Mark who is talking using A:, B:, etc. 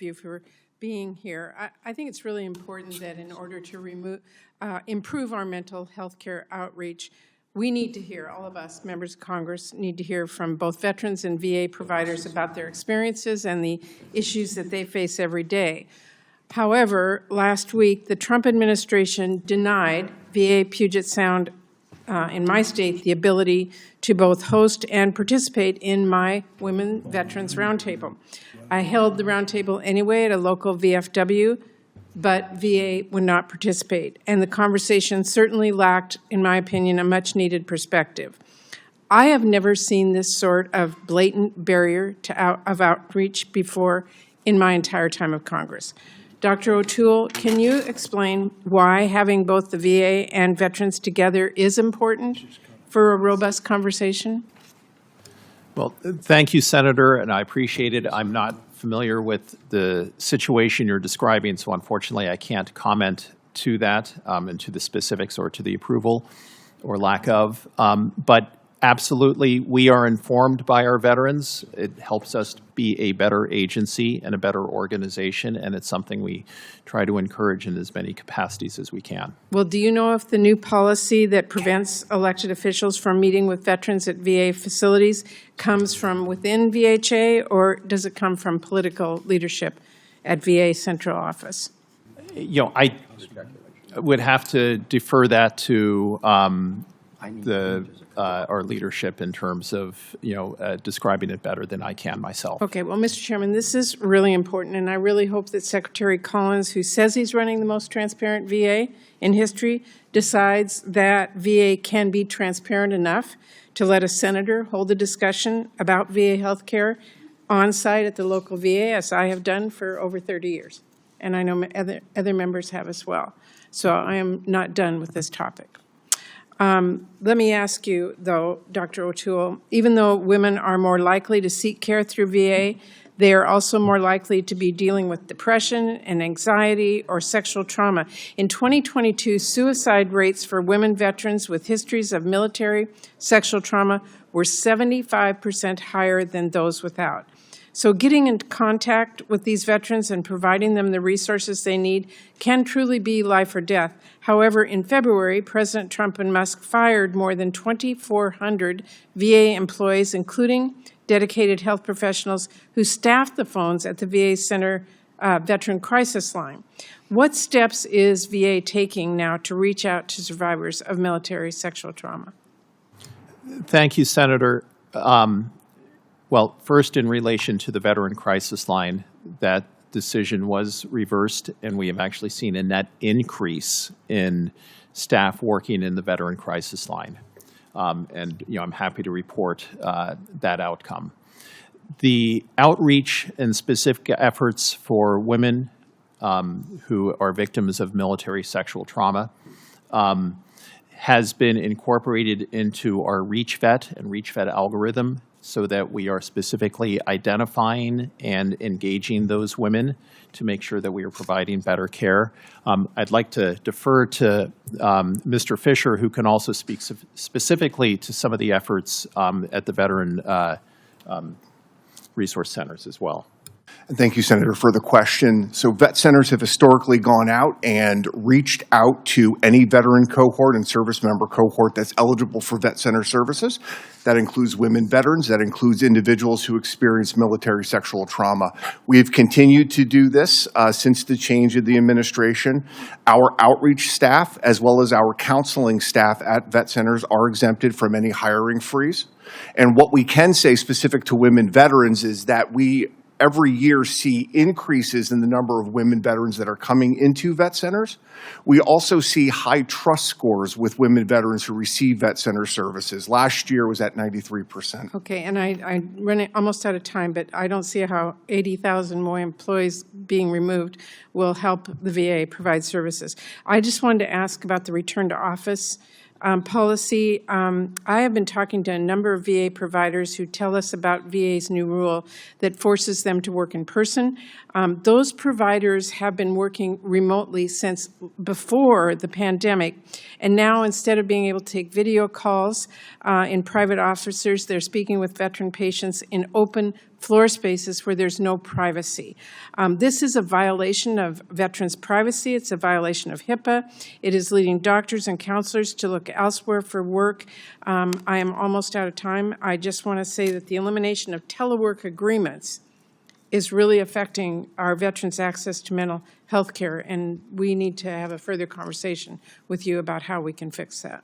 A: you for being here. I think it's really important that in order to improve our mental health care outreach, we need to hear, all of us members of Congress need to hear from both veterans and VA providers about their experiences and the issues that they face every day. However, last week, the Trump administration denied VA Puget Sound in my state the ability to both host and participate in my Women Veterans Roundtable. I held the roundtable anyway at a local VFW, but VA would not participate. And the conversation certainly lacked, in my opinion, a much-needed perspective. I have never seen this sort of blatant barrier of outreach before in my entire time of Congress. Dr. O'Toole, can you explain why having both the VA and veterans together is important for a robust conversation?
B: Well, thank you, Senator, and I appreciate it. I'm not familiar with the situation you're describing, so unfortunately I can't comment to that and to the specifics or to the approval or lack of. But absolutely, we are informed by our veterans. It helps us be a better agency and a better organization, and it's something we try to encourage in as many capacities as we can.
A: Well, do you know if the new policy that prevents elected officials from meeting with veterans at VA facilities comes from within VHA, or does it come from political leadership at VA central office?
B: You know, I would have to defer that to our leadership in terms of, describing it better than I can myself.
A: Okay, well, Mr. Chairman, this is really important, and I really hope that Secretary Collins, who says he's running the most transparent VA in history, decides that VA can be transparent enough to let a senator hold a discussion about VA health care on site at the local VA, as I have done for over 30 years. And I know other members have as well. So I am not done with this topic. Let me ask you, though, Dr. O'Toole, even though women are more likely to seek care through VA, they are also more likely to be dealing with depression and anxiety or sexual trauma. In 2022, suicide rates for women veterans with histories of military sexual trauma were 75% higher than those without. So getting in contact with these veterans and providing them the resources they need can truly be life or death. However, in February, President Trump and Musk fired more than 2,400 VA employees, including dedicated health professionals who staffed the phones at the VA Center Veteran Crisis Line. What steps is VA taking now to reach out to survivors of military sexual trauma?
B: Thank you, Senator. Well, first, in relation to the Veteran Crisis Line, that decision was reversed, and we have actually seen a net increase in staff working in the Veteran Crisis Line. I'm happy to report that outcome. The outreach and specific efforts for women who are victims of military sexual trauma has been incorporated into our ReachVet and ReachVet algorithm, so that we are specifically identifying and engaging those women to make sure that we are providing better care. I'd like to defer to Mr. Fisher, who can also speak specifically to some of the efforts at the Veteran Resource Centers as well.
C: Thank you, Senator, for the question. So vet centers have historically gone out and reached out to any veteran cohort and service member cohort that's eligible for vet center services. That includes women veterans. That includes individuals who experience military sexual trauma. We have continued to do this since the change of the administration. Our outreach staff, as well as our counseling staff at vet centers, are exempted from any hiring freeze. And what we can say specific to women veterans is that we every year see increases in the number of women veterans that are coming into vet centers. We also see high trust scores with women veterans who receive vet center services. Last year was at 93%.
A: Okay, and I'm running almost out of time, but I don't see how 80,000 more employees being removed will help the VA provide services. I just wanted to ask about the return to office policy. I have been talking to a number of VA providers who tell us about VA's new rule that forces them to work in person. Those providers have been working remotely since before the pandemic, and now instead of being able to take video calls in private offices, they're speaking with veteran patients in open floor spaces where there's no privacy. This is a violation of veterans' privacy. It's a violation of HIPAA. It is leading doctors and counselors to look elsewhere for work. I am almost out of time. I just want to say that the elimination of telework agreements is really affecting our veterans' access to mental health care, and we need to have a further conversation with you about how we can fix that.